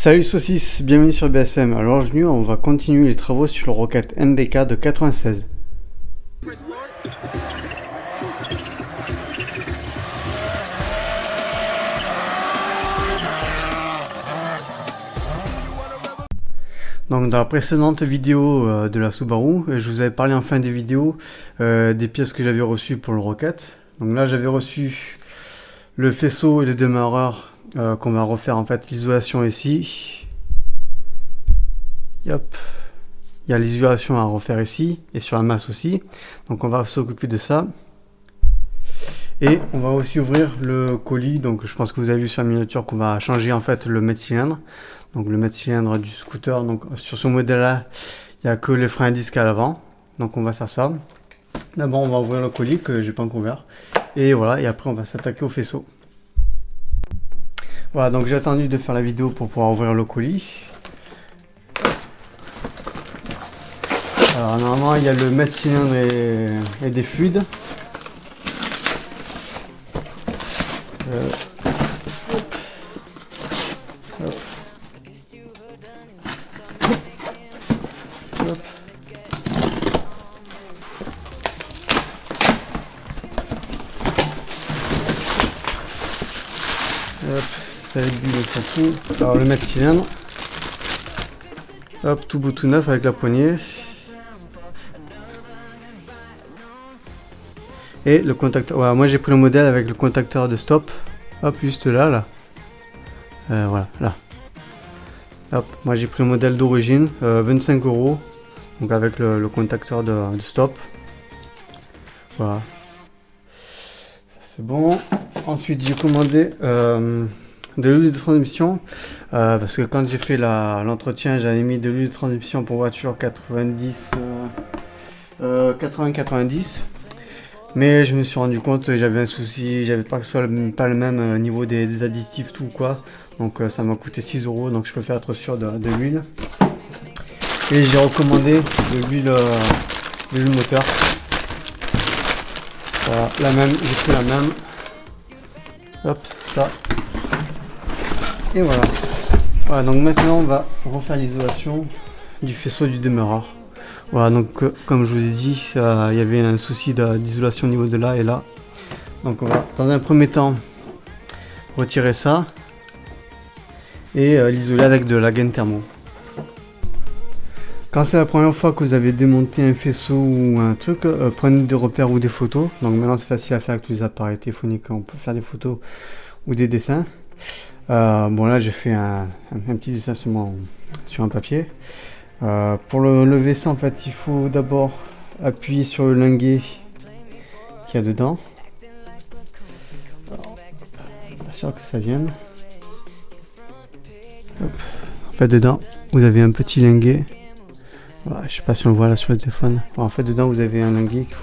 Salut saucisse, bienvenue sur BSM. Alors aujourd'hui on va continuer les travaux sur le Rocket MBK de 96. Donc dans la précédente vidéo de la Subaru, je vous avais parlé en fin de vidéo des pièces que j'avais reçues pour le Rocket. Donc là j'avais reçu le faisceau et le démarreur qu'on va refaire en fait l'isolation ici. Yep. Il y a l'isolation à refaire ici et sur la masse aussi. Donc on va s'occuper de ça. Et on va aussi ouvrir le colis. Donc je pense que vous avez vu sur la miniature qu'on va changer en fait le mètre-cylindre. Donc le mètre-cylindre du scooter. Donc sur ce modèle là, il n'y a que les freins à disque à l'avant. Donc on va faire ça. D'abord on va ouvrir le colis que j'ai pas encore ouvert. Et voilà, et après on va s'attaquer au faisceau. Voilà, donc j'ai attendu de faire la vidéo pour pouvoir ouvrir le colis. Alors normalement il y a le mètre-cylindre et des fluides. Hop, ça va être bulle, on s'en fout. Alors le mètre-cylindre. Hop, tout beau tout neuf avec la poignée. Et le contacteur. Voilà, moi j'ai pris le modèle avec le contacteur de stop. Hop, juste là. Voilà, là. Hop, moi j'ai pris le modèle d'origine, 25 €. Donc avec le contacteur de stop. Voilà. Ça c'est bon. Ensuite j'ai commandé de l'huile de transmission. Parce que quand j'ai fait l'entretien, j'avais mis de l'huile de transmission pour voiture 80-90. Mais je me suis rendu compte que j'avais un souci, j'avais pas le même niveau des additifs tout quoi. Donc ça m'a coûté 6 €, donc je préfère être sûr de l'huile. Et j'ai recommandé de l'huile moteur. Voilà, la même, j'ai pris la même. Hop, ça. Et voilà. Voilà, donc maintenant on va refaire l'isolation du faisceau du démarreur. Voilà, donc comme je vous ai dit, il y avait un souci d'isolation au niveau de là et là. Donc on va dans un premier temps retirer ça et l'isoler avec de la gaine thermo. Quand c'est la première fois que vous avez démonté un faisceau ou un truc, prenez des repères ou des photos. Donc maintenant c'est facile à faire avec tous les appareils téléphoniques, on peut faire des photos ou des dessins. Bon là j'ai fait un petit dessin sur un papier. Pour le lever ça en fait il faut d'abord appuyer sur le linguet qu'il y a dedans. Pas sûr que ça vienne. Hop. En fait dedans vous avez un petit linguet. Voilà, je sais pas si on le voit là sur le téléphone. En fait dedans vous avez un linguet qu'il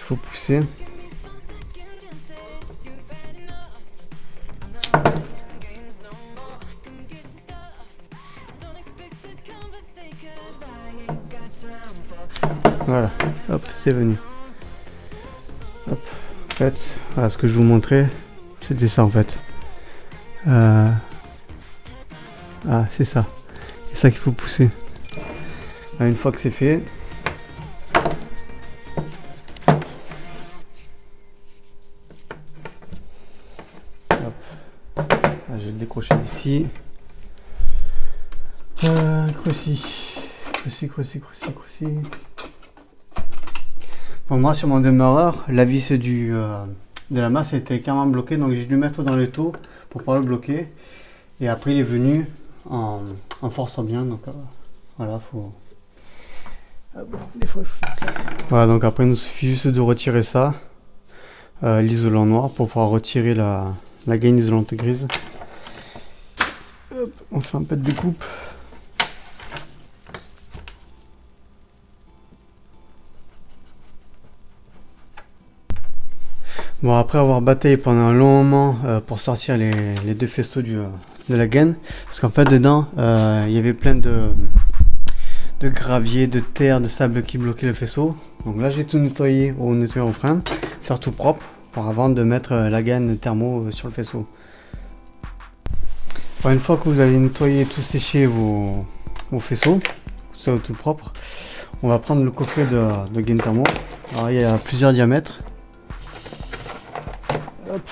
faut pousser. Voilà, hop, c'est venu. Hop, en fait, voilà ce que je vous montrais, c'était ça en fait. Ah, c'est ça. C'est ça qu'il faut pousser. Là, une fois que c'est fait, hop. Là, je vais le décrocher d'ici. Creusi. Pour moi sur mon démarreur, la vis de la masse était carrément bloquée, donc j'ai dû le mettre dans le taux pour pouvoir le bloquer. Et après il est venu en forçant bien, donc voilà, des fois il faut faire ça. Voilà, donc après il nous suffit juste de retirer ça, l'isolant noir, pour pouvoir retirer la gaine isolante grise. Hop, on fait un peu de découpe. Bon, après avoir bataillé pendant un long moment pour sortir les deux faisceaux de la gaine, parce qu'en fait dedans il y avait plein de gravier, de terre, de sable qui bloquait le faisceau. Donc là j'ai tout nettoyé au nettoyeur au frein, faire tout propre pour avant de mettre la gaine thermo sur le faisceau. Une fois que vous avez nettoyé et tout séché vos faisceaux, tout ça tout propre, on va prendre le coffret de gain thermo. Alors il y a plusieurs diamètres. Hop,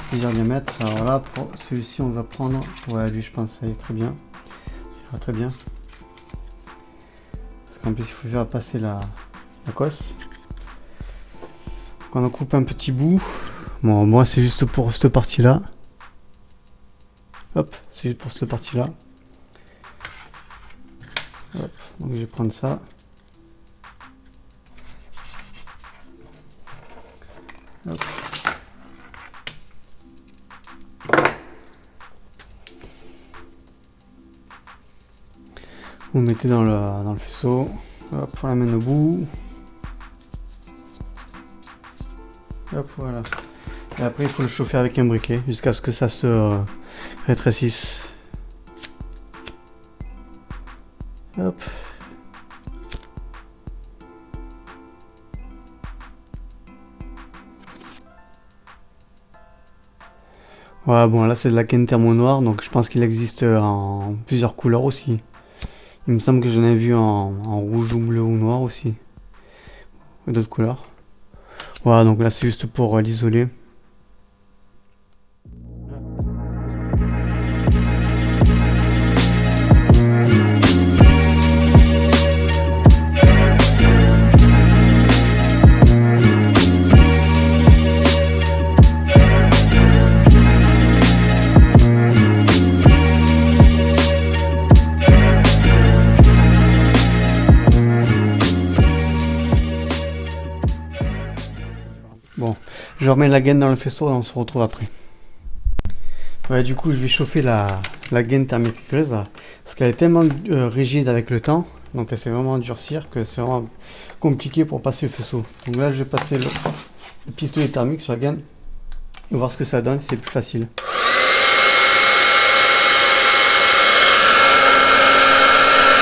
plusieurs diamètres. Alors là, pour celui-ci, on va prendre. Ouais, lui, je pense que ça est très bien. Ça ira très bien. Parce qu'en plus, il faut faire passer la cosse. Donc on en coupe un petit bout. Bon, moi, c'est juste pour cette partie-là. Hop, c'est juste pour cette partie-là. Hop, donc je vais prendre ça. Hop. Vous mettez dans le faisceau. Hop, on l'amène au bout. Hop, voilà. Et après, il faut le chauffer avec un briquet jusqu'à ce que ça se rétrécisse. Hop. Voilà, bon, là c'est de la gain thermo noire, donc je pense qu'il existe en plusieurs couleurs aussi. Il me semble que j'en ai vu en rouge ou bleu ou noir aussi. D'autres couleurs. Voilà, donc là c'est juste pour l'isoler. Bon, je remets la gaine dans le faisceau et on se retrouve après. Ouais, du coup, je vais chauffer la gaine thermique grise parce qu'elle est tellement rigide avec le temps, donc elle s'est vraiment durcir que c'est vraiment compliqué pour passer le faisceau. Donc là, je vais passer le pistolet thermique sur la gaine et voir ce que ça donne, c'est plus facile.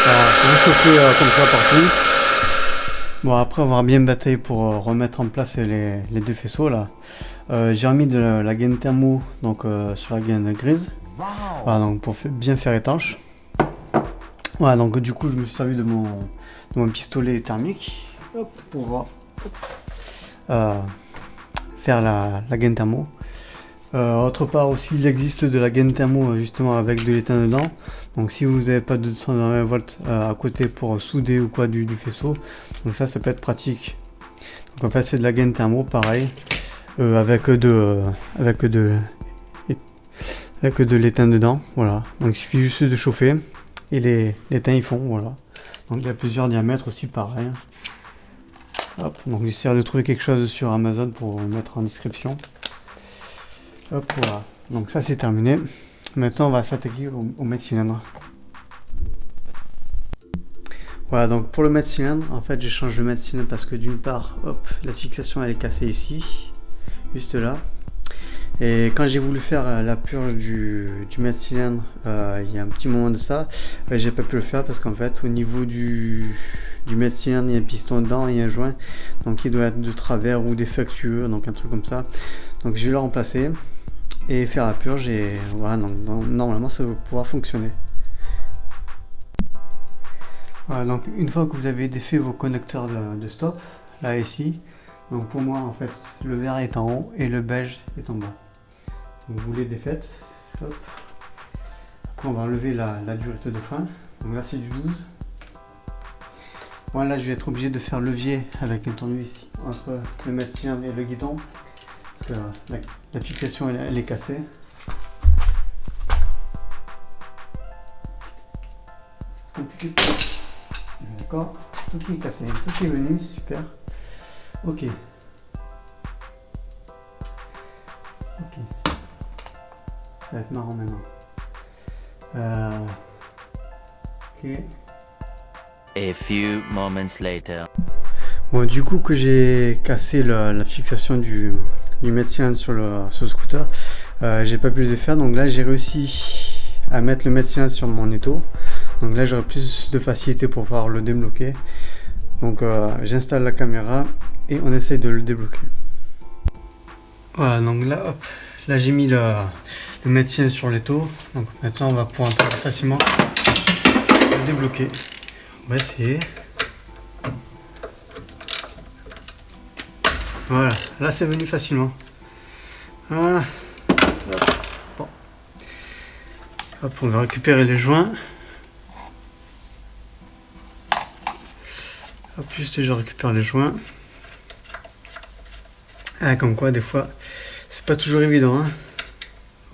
Voilà, je vais chauffer comme ça partout. Bon, après avoir bien bataillé pour remettre en place les deux faisceaux là, j'ai remis de la gaine thermo donc, sur la gaine grise. Voilà, donc pour bien faire étanche. Voilà, donc du coup je me suis servi de mon pistolet thermique, hop, pour voir, faire la gaine thermo. Autre part aussi, il existe de la gaine thermo justement avec de l'étain dedans. Donc si vous n'avez pas de 220 volts à côté pour souder ou quoi du faisceau, donc ça peut être pratique. Donc en fait c'est de la gaine thermo pareil, avec de l'étain dedans. Voilà, donc il suffit juste de chauffer et les teints ils font, voilà. Donc il y a plusieurs diamètres aussi pareil. Hop, donc j'essaie de trouver quelque chose sur Amazon pour mettre en description. Hop, voilà, donc ça c'est terminé. Maintenant on va s'attaquer au mètre-cylindre. Voilà, donc pour le mètre-cylindre, en fait j'ai changé le mètre-cylindre parce que d'une part, hop, la fixation elle est cassée ici, juste là. Et quand j'ai voulu faire la purge du mètre-cylindre, il y a un petit moment de ça, j'ai pas pu le faire parce qu'en fait au niveau du mètre-cylindre il y a un piston dedans et un joint, donc il doit être de travers ou défectueux, donc un truc comme ça. Donc je vais le remplacer et faire la purge et voilà, donc normalement ça va pouvoir fonctionner. Voilà, donc une fois que vous avez défait vos connecteurs de stop, là ici, donc pour moi en fait le vert est en haut et le beige est en bas. Donc vous les défaites, hop. Après on va enlever la dureté de frein, donc là c'est du 12. Voilà, je vais être obligé de faire levier avec un tournevis entre le mètre-cylindre et le guidon. Parce que la fixation elle est cassée. C'est compliqué. D'accord, tout qui est cassé, tout qui est venu, super. Ok. Ok. Ça va être marrant maintenant. Ok. A few moments later. Bon, du coup que j'ai cassé la fixation du mètre-cylindre sur ce scooter, j'ai pas pu le faire, donc là j'ai réussi à mettre le mètre-cylindre sur mon étau. Donc là j'aurai plus de facilité pour pouvoir le débloquer. Donc j'installe la caméra et on essaye de le débloquer. Voilà, donc là hop, là j'ai mis le médecin sur l'étau. Donc maintenant on va pouvoir un peu facilement le débloquer. On va essayer. Voilà, là c'est venu facilement. Voilà. Hop. Bon. Hop, on va récupérer les joints. Hop, juste je récupère les joints. Ah, comme quoi des fois c'est pas toujours évident, hein.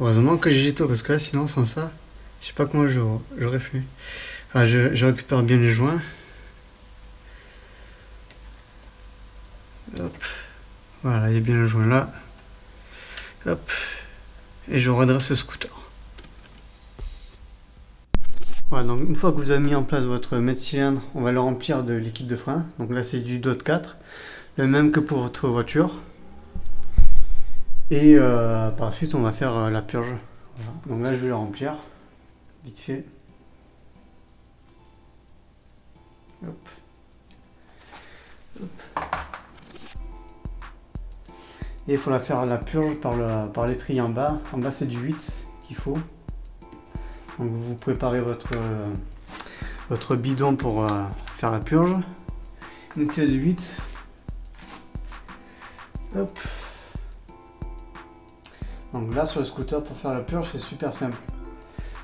Heureusement que j'ai Gitto, parce que là sinon sans ça je sais pas comment j'aurais fait. Ah, je récupère bien les joints. Hop. Voilà, il y a bien le joint là. Hop. Et je redresse le scooter. Voilà, donc une fois que vous avez mis en place votre mètre cylindre, on va le remplir de liquide de frein. Donc là c'est du DOT 4, le même que pour votre voiture. Et par la suite on va faire la purge. Voilà. Donc là je vais le remplir, vite fait. Hop. Hop. Et il faut la faire la purge par l'étrier en bas. En bas c'est du 8 qu'il faut. Donc vous préparez votre bidon pour faire la purge. Une clé de 8. Hop. Donc là sur le scooter pour faire la purge c'est super simple.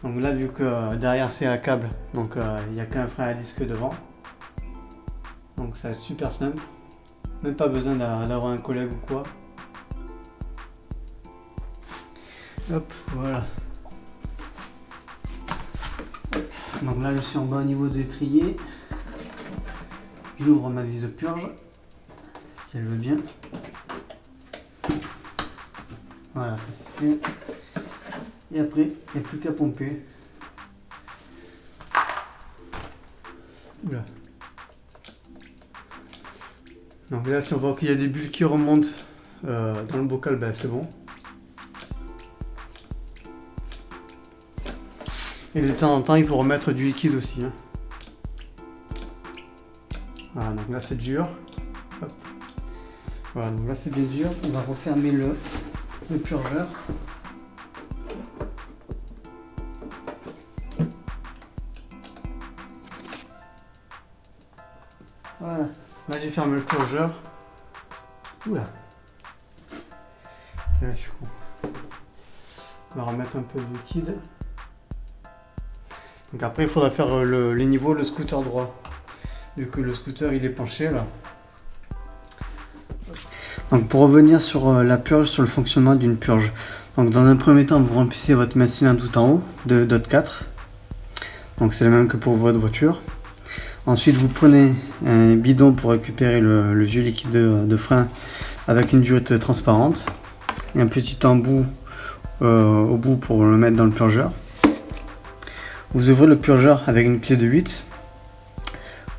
Donc là vu que derrière c'est un câble, donc il n'y a qu'un frein à disque devant. Donc ça va être super simple. Même pas besoin d'avoir un collègue ou quoi. Hop, voilà. Donc là je suis en bas au niveau de l'étrier. J'ouvre ma vis de purge, si elle veut bien. Voilà, ça c'est fait. Et après, il n'y a plus qu'à pomper. Oula. Donc là si on voit qu'il y a des bulles qui remontent dans le bocal, ben c'est bon. Et de temps en temps, il faut remettre du liquide aussi, hein. Voilà, donc là c'est dur. Hop. Voilà, donc là c'est bien dur. On va refermer le purgeur. Voilà, là j'ai fermé le purgeur. Oula. Là, je suis con. On va remettre un peu de liquide. Donc après il faudra faire les niveaux, le scooter droit, vu que le scooter il est penché là. Donc pour revenir sur la purge, sur le fonctionnement d'une purge. Donc dans un premier temps vous remplissez votre masse cylindre tout en haut de DOT 4. Donc c'est le même que pour votre voiture. Ensuite vous prenez un bidon pour récupérer le vieux liquide de frein avec une durite transparente. Et un petit embout au bout pour le mettre dans le purgeur. Vous ouvrez le purgeur avec une clé de 8.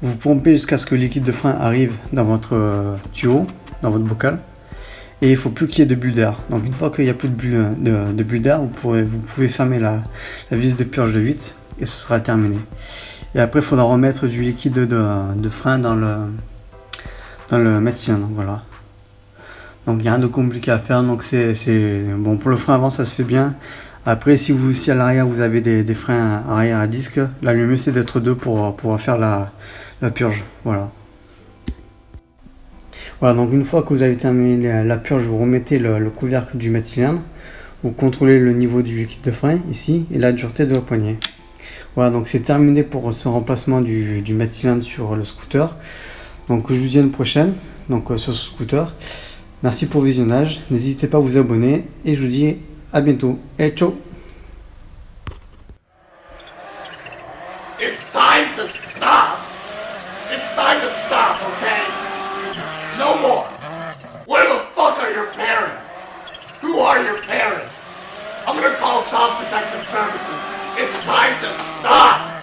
Vous pompez jusqu'à ce que le liquide de frein arrive dans votre tuyau, dans votre bocal. Et il ne faut plus qu'il y ait de bulles d'air. Donc une fois qu'il n'y a plus de bulles d'air, vous pouvez fermer la vis de purge de 8 et ce sera terminé. Et après il faudra remettre du liquide de frein dans le mètre cylindre. Voilà. Donc il n'y a rien de compliqué à faire. Donc c'est bon, pour le frein avant ça se fait bien. Après, si à l'arrière vous avez des freins arrière à disque, là le mieux c'est d'être deux pour pouvoir faire la purge. Voilà. Voilà, donc une fois que vous avez terminé la purge, vous remettez le couvercle du mètre cylindre. Vous contrôlez le niveau du liquide de frein ici et la dureté de la poignée. Voilà, donc c'est terminé pour ce remplacement du mètre cylindre sur le scooter. Donc je vous dis à une prochaine sur ce scooter. Merci pour le visionnage. N'hésitez pas à vous abonner et je vous dis à bientôt et ciao. It's time to stop. It's time to stop, okay? No more. Where the fuck are your parents? Who are your parents? I'm gonna call Child Protective Services. It's time to stop.